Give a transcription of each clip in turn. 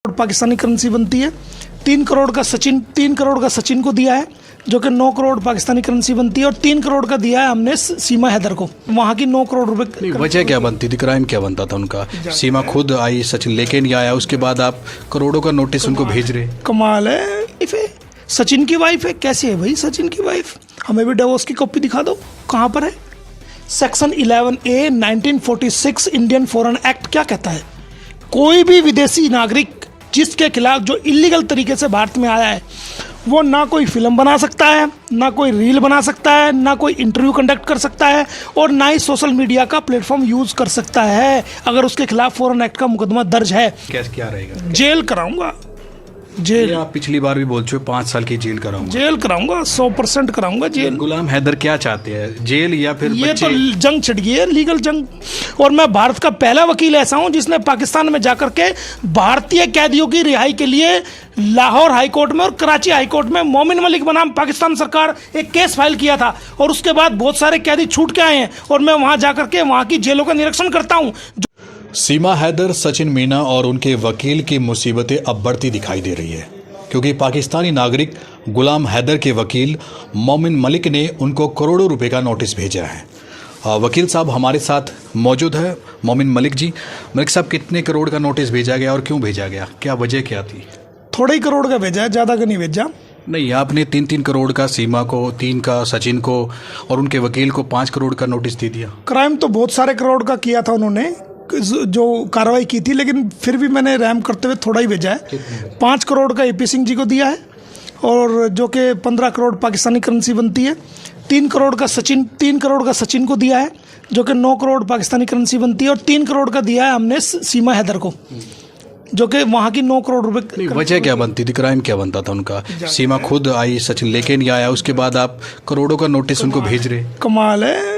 Pakistani currency बनती है। 3 करोड़ का सचिन को दिया है, जो कि 9 करोड़ पाकिस्तानी करेंसी बनती है, और 3 करोड़ का दिया है हमने सीमा हैदर को, वहाँ की 9 करोड़ रुपए। वजह क्या बनती थी, क्राइम क्या बनता था उनका? सीमा खुद आई, सचिन लेके नहीं आया, उसके बाद आप करोड़ों का नोटिस उनको भेज रहे। कमाल है। सचिन की वाइफ है, कैसे है भाई सचिन की वाइफ? हमें भी डिवोर्स की कॉपी दिखा दो, कहाँ पर है? Section 11A 1946 Indian foreign act क्या कहता है? कोई भी विदेशी नागरिक जिसके खिलाफ जो इलीगल तरीके से भारत में आया है, वो ना कोई फिल्म बना सकता है, ना कोई रील बना सकता है, ना कोई इंटरव्यू कंडक्ट कर सकता है, और ना ही सोशल मीडिया का प्लेटफॉर्म यूज कर सकता है अगर उसके खिलाफ फॉरेन एक्ट का मुकदमा दर्ज है। क्या रहेगा? जेल कराऊंगा, जेल। आप पिछली बार भी बोल चुके 5 साल की जेल कराऊंगा। जेल कराऊंगा, 100% कराऊंगा जेल। गुलाम हैदर क्या चाहते हैं, जेल या फिर ये बच्चे? तो जंग छिड़ गई है, लीगल जंग। और मैं भारत का पहला वकील ऐसा हूं जिसने पाकिस्तान में जाकर के भारतीय कैदियों की रिहाई के लिए लाहौर हाई कोर्ट में और कराची हाई कोर्ट में मोमिन मलिक बनाम पाकिस्तान सरकार एक केस फाइल किया था, और उसके बाद बहुत सारे कैदी छूट के आए हैं, और मैं वहां जाकर के वहां की जेलों का निरीक्षण करता हूं। सीमा हैदर, सचिन मीना और उनके वकील की मुसीबतें अब बढ़ती दिखाई दे रही है, क्योंकि पाकिस्तानी नागरिक गुलाम हैदर के वकील मोमिन मलिक ने उनको करोड़ों रुपए का नोटिस भेजा है। वकील साहब हमारे साथ मौजूद है। मोमिन मलिक जी, मलिक साहब, कितने करोड़ का नोटिस भेजा गया और क्यों भेजा गया, क्या वजह क्या थी? थोड़े ही करोड़ का भेजा है, ज़्यादा का नहीं भेजा। नहीं, आपने 3-3 करोड़ का सीमा को, 3 का सचिन को और उनके वकील को 5 करोड़ का नोटिस दे दिया। क्राइम तो बहुत सारे करोड़ का किया था उन्होंने, जो कार्रवाई की थी, लेकिन फिर भी मैंने रैम करते हुए थोड़ा ही भेजा है। 5 करोड़ का AP सिंह जी को दिया है, और जो कि 15 करोड़ पाकिस्तानी करेंसी बनती है। 3 करोड़ का सचिन को दिया है, जो कि 9 करोड़ पाकिस्तानी करेंसी बनती है, और 3 करोड़ का दिया है हमने सीमा हैदर को, जो कि वहाँ की 9 करोड़ रुपए। वजह क्या बनती थी, क्राइम क्या बनता था उनका? सीमा खुद आई, सचिन लेके नहीं आया, उसके बाद आप करोड़ों का नोटिस उनको भेज रहे। कमाल है।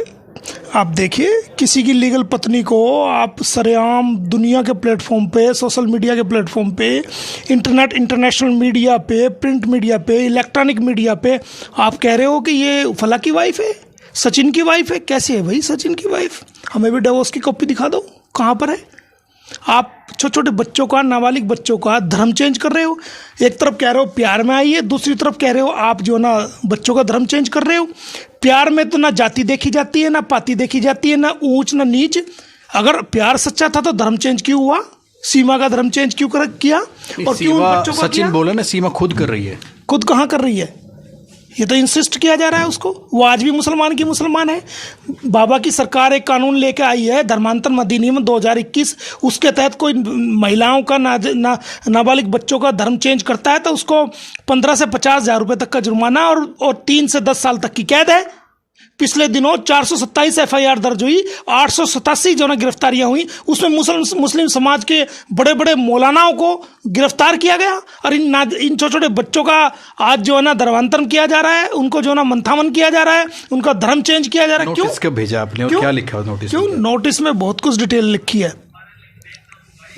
आप देखिए, किसी की लीगल पत्नी को आप सरेआम दुनिया के प्लेटफॉर्म पे, सोशल मीडिया के प्लेटफॉर्म पे, इंटरनेशनल मीडिया पे, प्रिंट मीडिया पे, इलेक्ट्रॉनिक मीडिया पे आप कह रहे हो कि ये फला की वाइफ है, सचिन की वाइफ है। कैसे है भाई सचिन की वाइफ? हमें भी डिवोर्स की कॉपी दिखा दो, कहाँ पर है? आप छोटे छोटे बच्चों का, नाबालिग बच्चों का धर्म चेंज कर रहे हो। एक तरफ कह रहे हो प्यार में आई है, दूसरी तरफ कह रहे हो आप जो ना बच्चों का धर्म चेंज कर रहे हो। प्यार में तो ना जाति देखी जाती है, ना पाति देखी जाती है, ना ऊंच ना नीच। अगर प्यार सच्चा था तो धर्म चेंज क्यों हुआ? सीमा का धर्म चेंज क्यों किया? और क्यों बच्चों का? सचिन बोला ना, सीमा खुद कर रही है। खुद कहाँ कर रही है? ये तो इंसिस्ट किया जा रहा है उसको। वो आज भी मुसलमान की मुसलमान है। बाबा की सरकार एक कानून लेके आई है, धर्मांतरण अधिनियम 2021, उसके तहत कोई महिलाओं का नाबालिग बच्चों का धर्म चेंज करता है तो उसको 15 से 50,000 रुपये तक का जुर्माना और 3 से 10 साल तक की कैद है। पिछले दिनों 427 FIR दर्ज हुई, 887 जो ना गिरफ्तारियां हुई, उसमें मुस्लिम समाज के बड़े बड़े मौलानाओं को गिरफ्तार किया गया। और इन छोटे छोटे बच्चों का आज जो है ना धर्मांतरण किया जा रहा है, उनको जो ना मंथामन किया जा रहा है, उनका धर्म चेंज किया जा रहा है। क्यों? कब भेजा आपने और क्या लिखा नोटिस? क्यों? नोटिस में बहुत कुछ डिटेल लिखी है।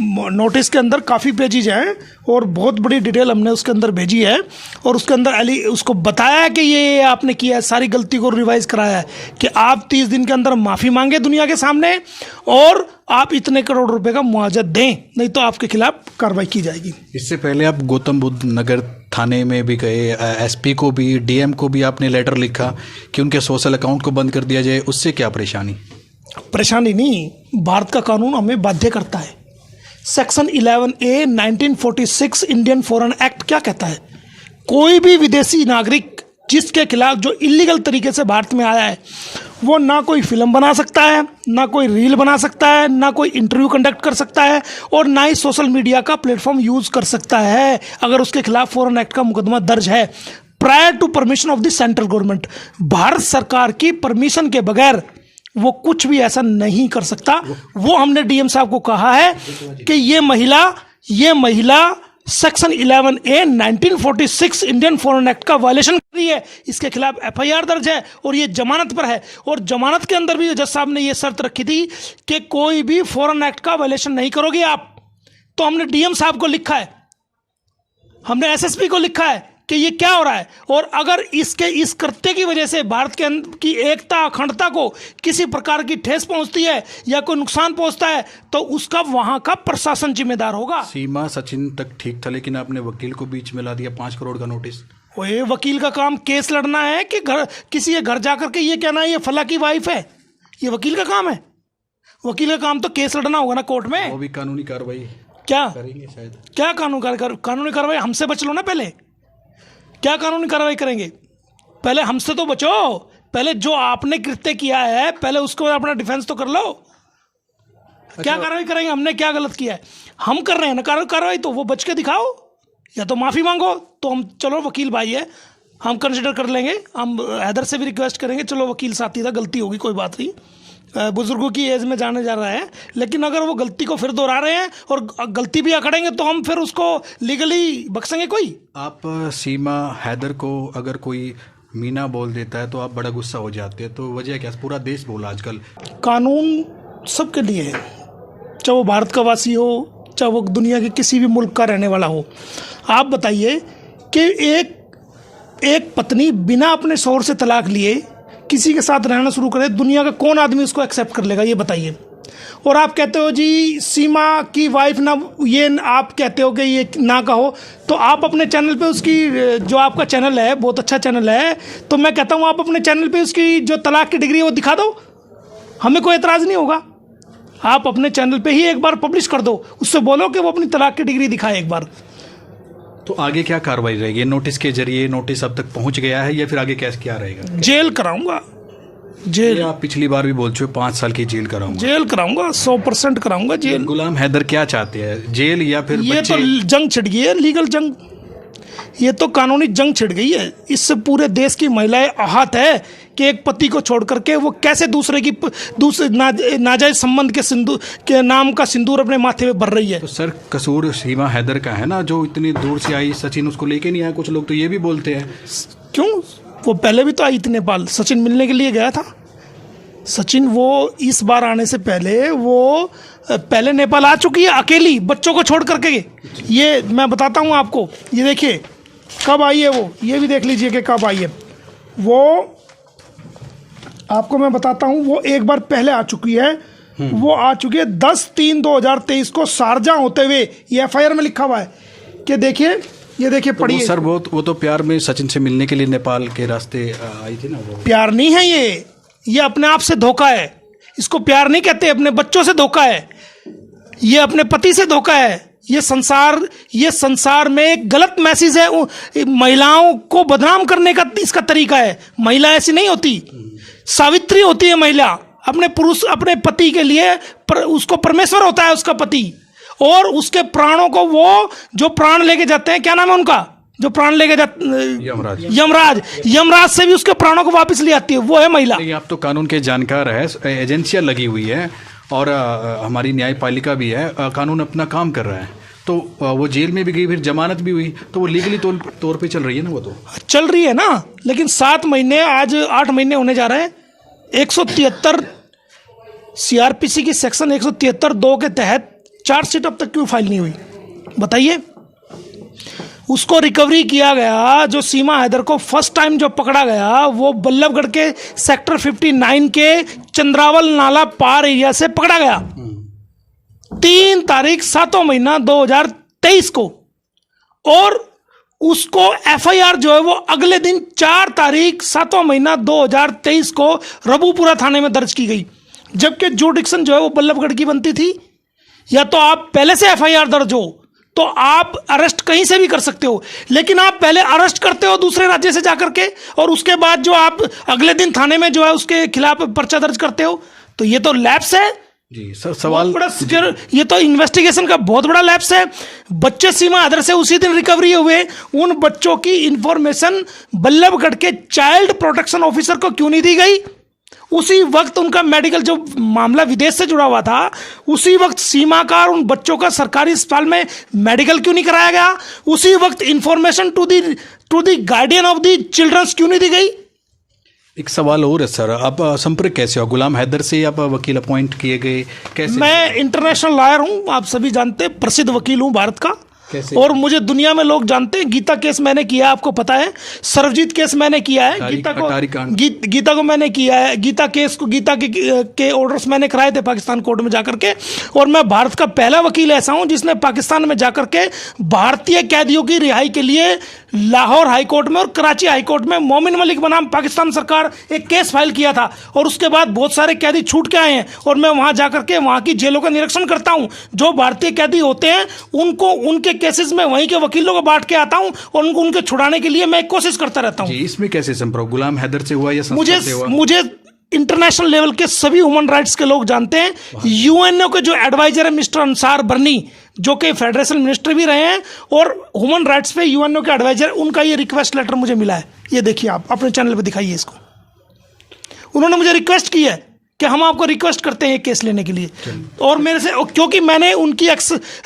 नोटिस के अंदर काफ़ी पेजेज हैं और बहुत बड़ी डिटेल हमने उसके अंदर भेजी है, और उसके अंदर उसको बताया है कि ये आपने किया है, सारी गलती को रिवाइज कराया है कि आप 30 दिन के अंदर माफ़ी मांगे दुनिया के सामने, और आप इतने करोड़ रुपए का मुआवजा दें, नहीं तो आपके खिलाफ कार्रवाई की जाएगी। इससे पहले आप गौतम बुद्ध नगर थाने में भी गए, SP को भी, DM को भी आपने लेटर लिखा कि उनके सोशल अकाउंट को बंद कर दिया जाए। उससे क्या परेशानी? परेशानी नहीं, भारत का कानून हमें बाध्य करता है। Section 11A 1946 Indian foreign act क्या कहता है? कोई भी विदेशी नागरिक जिसके खिलाफ जो इलीगल तरीके से भारत में आया है, वो ना कोई फिल्म बना सकता है, ना कोई रील बना सकता है, ना कोई इंटरव्यू कंडक्ट कर सकता है, और ना ही सोशल मीडिया का प्लेटफॉर्म यूज कर सकता है अगर उसके खिलाफ फॉरेन एक्ट का मुकदमा दर्ज है, prior to permission of the central government. Bharat सरकार की परमिशन के बगैर वो कुछ भी ऐसा नहीं कर सकता। वो हमने DM साहब को कहा है कि ये महिला section 11A 1946 Indian foreign act का वायलेशन कर रही है, इसके खिलाफ FIR दर्ज है, और ये जमानत पर है। और जमानत के अंदर भी जज साहब ने ये शर्त रखी थी कि कोई भी फॉरेन एक्ट का वायलेशन नहीं करोगे आप। तो हमने DM साहब को लिखा है, हमने SSP को लिखा है कि ये क्या हो रहा है, और अगर इसके इस कृत्य की वजह से भारत के की एकता अखंडता को किसी प्रकार की ठेस पहुंचती है या कोई नुकसान पहुंचता है तो उसका वहां का प्रशासन जिम्मेदार होगा। सीमा सचिन तक ठीक था, लेकिन आपने वकील को बीच में ला दिया, 5 करोड़ का नोटिस। ओए, वकील का काम केस लड़ना है कि घर किसी के घर जाकर के ये कहना है ये फला की वाइफ है? ये वकील का काम है? वकील का काम तो केस लड़ना होगा ना कोर्ट में। वो भी कानूनी कार्रवाई क्या करेंगे शायद। क्या कानूनी कार्रवाई? हमसे बच लो ना पहले। क्या कानूनी कार्रवाई करेंगे? पहले हमसे तो बचो। पहले जो आपने कृत्य किया है पहले उसको अपना डिफेंस तो कर लो। क्या कार्रवाई करेंगे? हमने क्या गलत किया है? हम कर रहे हैं ना कार्रवाई, तो वो बच के दिखाओ या तो माफ़ी मांगो। तो हम चलो वकील भाई है, हम कंसिडर कर लेंगे, हम हैदर से भी रिक्वेस्ट करेंगे, चलो वकील साथी था, गलती होगी, कोई बात नहीं, बुजुर्गों की एज में जाने जा रहा है, लेकिन अगर वो गलती को फिर दोहरा रहे हैं और गलती भी अकड़ेंगे तो हम फिर उसको लीगली बख्शेंगे कोई? आप सीमा हैदर को अगर कोई मीना बोल देता है तो आप बड़ा गुस्सा हो जाते हैं, तो वजह क्या? पूरा देश बोला आजकल। कानून सबके लिए है, चाहे वो भारत का वासी हो, चाहे वो दुनिया के किसी भी मुल्क का रहने वाला हो। आप बताइए कि एक पत्नी बिना अपने शौहर से तलाक लिए किसी के साथ रहना शुरू करे, दुनिया का कौन आदमी उसको एक्सेप्ट कर लेगा? ये बताइए। और आप कहते हो जी सीमा की वाइफ ना, ये आप कहते हो कि ये ना कहो, तो आप अपने चैनल पे उसकी, जो आपका चैनल है बहुत अच्छा चैनल है, तो मैं कहता हूँ आप अपने चैनल पे उसकी जो तलाक की डिग्री है वो दिखा दो, हमें कोई एतराज़ नहीं होगा। आप अपने चैनल पे ही एक बार पब्लिश कर दो, उससे बोलो कि वो अपनी तलाक की डिग्री दिखाए एक बार। तो आगे क्या कार्रवाई रहेगी? नोटिस के जरिए नोटिस अब तक पहुंच गया है या फिर आगे कैसे क्या रहेगा? जेल कराऊंगा, जेल। आप पिछली बार भी बोल चुके 5 साल की जेल कराऊंगा। जेल कराऊंगा, 100% कराऊंगा जेल। गुलाम हैदर क्या चाहते हैं, जेल या फिर ये बच्चे? तो जंग छिड़ गई है, लीगल जंग, ये तो कानूनी जंग छिड़ गई है। इससे पूरे देश की महिलाएं आहत है कि एक पति को छोड़ करके वो कैसे दूसरे नाजायज संबंध के सिंदूर के नाम का सिंदूर अपने माथे पे भर रही है। तो सर कसूर सीमा हैदर का है ना, जो इतनी दूर से आई, सचिन उसको लेके नहीं आया, कुछ लोग तो ये भी बोलते हैं। क्यों? वो पहले भी तो आई थी नेपाल, सचिन मिलने के लिए गया था। सचिन वो इस बार आने से पहले वो पहले नेपाल आ चुकी है अकेली, बच्चों को छोड़ करके। ये मैं बताता हूँ आपको, ये देखिए कब आई है वो, ये भी देख लीजिए कि कब आई है वो। आपको मैं बताता हूँ, वो एक बार पहले आ चुकी है। वो आ चुकी है 10/3/2023 को शारजा होते हुए, ये FIR में लिखा हुआ है कि देखिए, ये देखिए पढ़िए। तो सर वो तो प्यार में सचिन से मिलने के लिए नेपाल के रास्ते आई थी ना। वो प्यार नहीं है ये अपने आप से धोखा है। इसको प्यार नहीं कहते, अपने बच्चों से धोखा है, ये अपने पति से धोखा है। ये संसार में एक गलत मैसेज है, महिलाओं को बदनाम करने का इसका तरीका है। महिला ऐसी नहीं होती, सावित्री होती है महिला। अपने पति के लिए उसको परमेश्वर होता है उसका पति, और उसके प्राणों को वो जो प्राण लेके जाते हैं, क्या नाम है उनका, जो प्राण लेके जाते, यमराज से भी उसके प्राणों को वापस ले आती है, वो है महिला। आप तो कानून के जानकार है, एजेंसियां लगी हुई है और हमारी न्यायपालिका भी है, कानून अपना काम कर रहा है। तो वो जेल में भी गई, फिर जमानत भी हुई, तो वो लीगली तौर पे चल रही है ना, वो तो चल रही है ना। लेकिन 7 महीने, आज 8 महीने होने जा रहे हैं। 173 CRPC की सेक्शन 173(2) के तहत चार्जशीट अब तक क्यों फाइल नहीं हुई बताइए? उसको रिकवरी किया गया, जो सीमा हैदर को फर्स्ट टाइम जो पकड़ा गया वो बल्लभगढ़ के सेक्टर 59 के चंद्रावल नाला पार एरिया से पकड़ा गया 3 तारीख 7वां महीना 2023 को, और उसको FIR जो है वो अगले दिन 4 तारीख 7वां महीना 2023 को रबूपुरा थाने में दर्ज की गई। जबकि जुडिक्शन जो है वो बल्लभगढ़ की बनती थी। या तो आप पहले से FIR दर्ज हो तो आप अरेस्ट कहीं से भी कर सकते हो, लेकिन आप पहले अरेस्ट करते हो दूसरे राज्य से जाकर के, और उसके बाद जो आप अगले दिन थाने में जो है उसके खिलाफ पर्चा दर्ज करते हो, तो ये तो लैप्स है जी। सर सवाल ये तो इन्वेस्टिगेशन का बहुत बड़ा लैप्स है। बच्चे सीमा हैदर से उसी दिन रिकवरी हुए, उन बच्चों की इंफॉर्मेशन बल्लभगढ़ के चाइल्ड प्रोटेक्शन ऑफिसर को क्यों नहीं दी गई? उसी वक्त उनका मेडिकल, जो मामला विदेश से जुड़ा हुआ था, उसी वक्त सीमा का और उन बच्चों का सरकारी अस्पताल में मेडिकल क्यों नहीं कराया गया? उसी वक्त information to the guardian of the children's क्यों नहीं दी गई? एक सवाल और है सर, आप संपर्क कैसे हो? गुलाम हैदर से आप वकील अपॉइंट किए गए कैसे? मैं इंटरनेशनल लॉयर हूँ, आप सभी जानते हैं, प्रसिद्ध वकील हूँ भारत का। कैसे? और मुझे दुनिया में लोग जानते हैं, गीता केस मैंने किया है, आपको पता है, सर्वजीत केस मैंने किया है, गीता को मैंने किया है, गीता केस को, गीता के ऑर्डर्स मैंने कराए थे पाकिस्तान कोर्ट में जाकर के। और मैं भारत का पहला वकील ऐसा हूं जिसने पाकिस्तान में जाकर के भारतीय कैदियों की रिहाई के लिए लाहौर हाई कोर्ट में और कराची हाई कोर्ट में मोमिन मलिक बनाम पाकिस्तान सरकार एक केस फाइल किया था। और उसके बाद बहुत सारे कैदी छूट के आए हैं और मैं वहां जाकर के वहां की जेलों का निरीक्षण करता हूं। जो भारतीय कैदी होते हैं उनको, उनके केसेस में वहीं के वकीलों को बांट के आता हूं और उनको उनके छुड़ाने के लिए मैं कोशिश करता रहता हूं। इसमें कैसे संपर्क गुलाम हैदर से हुआ या संस्था से हुआ? मुझे इंटरनेशनल लेवल के सभी ह्यूमन राइट्स के लोग जानते हैं। यूएनओ के जो एडवाइजर है मिस्टर अंसार बर्नी, जो कि फेडरेशन मिनिस्टर भी रहे हैं और ह्यूमन राइट्स पे यूएनओ के एडवाइजर, उनका ये रिक्वेस्ट लेटर मुझे मिला है। ये देखिए, आप अपने चैनल पे दिखाइए इसको। उन्होंने मुझे रिक्वेस्ट की है कि हम आपको रिक्वेस्ट करते हैं केस लेने के लिए। और मेरे से, क्योंकि मैंने उनकी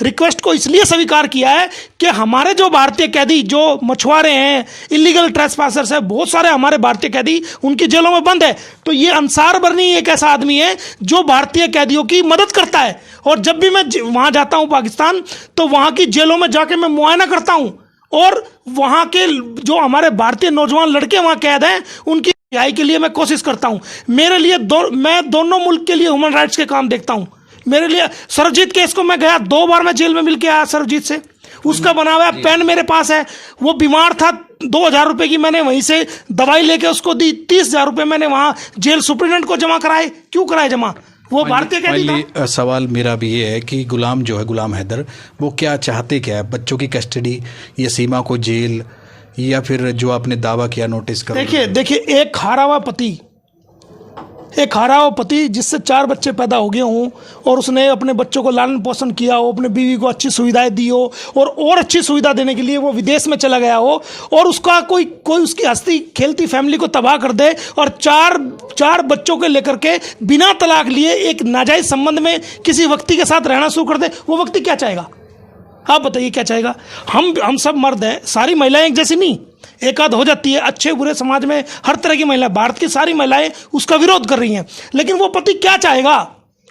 रिक्वेस्ट को इसलिए स्वीकार किया है कि हमारे जो भारतीय कैदी, जो मछुआरे हैं, इलीगल ट्रेसपासर्स है, बहुत सारे हमारे भारतीय कैदी उनकी जेलों में बंद है। तो ये अंसार बर्नी एक ऐसा आदमी है जो भारतीय कैदियों की मदद करता है। और जब भी मैं वहां जाता हूं पाकिस्तान, तो वहां की जेलों में जाके मैं मुआयना करता हूं और वहां के जो हमारे भारतीय नौजवान लड़के वहां कैद हैं उनकी रिहाई के लिए मैं कोशिश करता हूं। मेरे लिए मैं दोनों मुल्क के लिए ह्यूमन राइट्स के काम देखता हूं। मेरे लिए सर्वजीत केस को मैं गया, 2 बार मैं जेल में मिलके आया सर्वजीत से। उसका बना हुआ पेन मेरे पास है। वो बीमार था, 2,000 रुपए की मैंने वहीं से दवाई लेके उसको दी। 30,000 रुपए मैंने वहां जेल सुप्रिटेंडेंट को जमा कराए। क्यों कराए जमा? वो भारतीय कैदी था। सवाल मेरा भी ये है कि गुलाम जो है, गुलाम हैदर, वो क्या चाहते क्या है? बच्चों की कस्टडी या सीमा को जेल, या फिर जो आपने दावा किया नोटिस कर? देखिए एक हारा हुआ पति जिससे 4 बच्चे पैदा हो गए हों और उसने अपने बच्चों को लालन पोषण किया हो, अपने बीवी को अच्छी सुविधाएं दी हो और अच्छी सुविधा देने के लिए वो विदेश में चला गया हो, और उसका कोई उसकी हंसती खेलती फैमिली को तबाह कर दे और चार बच्चों को लेकर के बिना तलाक लिए एक नाजायज संबंध में किसी व्यक्ति के साथ रहना शुरू कर दे, वो व्यक्ति क्या चाहेगा? आप बताइए क्या चाहेगा? हम सब मर्द हैं, सारी महिलाएं एक जैसी नहीं, एक आध हो जाती है। अच्छे बुरे समाज में हर तरह की महिला, भारत की सारी महिलाएं उसका विरोध कर रही हैं। लेकिन वो पति क्या चाहेगा?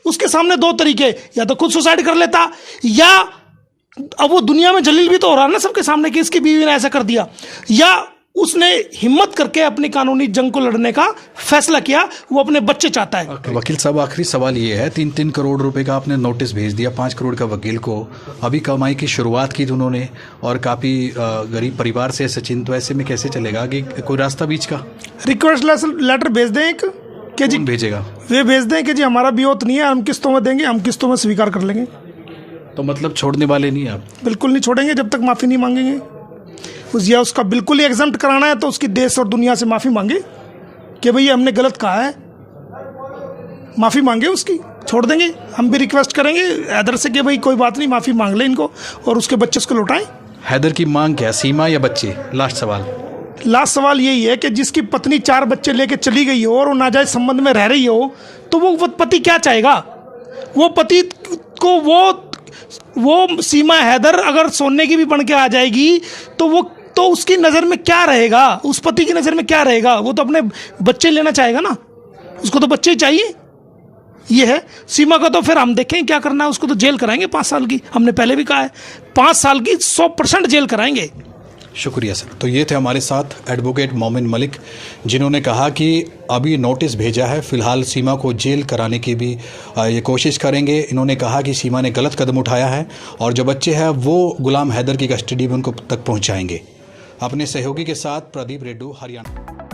उसके सामने 2 तरीके, या तो खुद सुसाइड कर लेता, या अब वो दुनिया में जलील भी तो हो रहा है ना सबके सामने कि इसकी बीवी ने ऐसा कर दिया, या उसने हिम्मत करके अपनी कानूनी जंग को लड़ने का फैसला किया, वो अपने बच्चे चाहता है। वकील साहब, आखिरी सवाल ये है, 3-3 करोड़ रुपए का आपने नोटिस भेज दिया 5 करोड़ का वकील को। अभी कमाई की शुरुआत की उन्होंने और काफ़ी गरीब परिवार से सचिन, तो ऐसे में कैसे चलेगा कि कोई रास्ता बीच का? रिक्वेस्ट लेटर भेज दें एक कि जी भेजेगा, वे भेज दें कि जी हमारा विरोध नहीं है, हम किस्तों में देंगे, हम किस्तों में स्वीकार कर लेंगे। तो मतलब छोड़ने वाले नहीं आप? बिल्कुल नहीं छोड़ेंगे जब तक माफ़ी नहीं मांगेंगे। या उसका बिल्कुल ही एग्जम्प्ट कराना है तो उसकी देश और दुनिया से माफ़ी मांगे कि भई हमने गलत कहा है, माफ़ी मांगे उसकी, छोड़ देंगे। हम भी रिक्वेस्ट करेंगे हैदर से कि भाई कोई बात नहीं, माफ़ी मांग ले इनको और उसके बच्चे उसको लौटाएं। हैदर की मांग क्या, सीमा या बच्चे? लास्ट सवाल यही है कि जिसकी पत्नी 4 बच्चे लेके चली गई हो और वो नाजायज संबंध में रह रही हो, तो वो पति क्या चाहेगा? वो पति को वो सीमा हैदर अगर सोने की भी बन के आ जाएगी तो उसकी नज़र में क्या रहेगा? उस पति की नज़र में क्या रहेगा? वो तो अपने बच्चे लेना चाहेगा ना, उसको तो बच्चे ही चाहिए। ये है सीमा का, तो फिर हम देखें क्या करना है। उसको तो जेल कराएंगे 5 साल की, हमने पहले भी कहा है 5 साल की 100% जेल कराएंगे। शुक्रिया सर। तो ये थे हमारे साथ एडवोकेट मोमिन मलिक, जिन्होंने कहा कि अभी नोटिस भेजा है, फिलहाल सीमा को जेल कराने की भी ये कोशिश करेंगे। इन्होंने कहा कि सीमा ने गलत कदम उठाया है और जो बच्चे हैं वो गुलाम हैदर की कस्टडी में उनको तक पहुंचाएंगे। अपने सहयोगी के साथ प्रदीप रेड्डू, हरियाणा।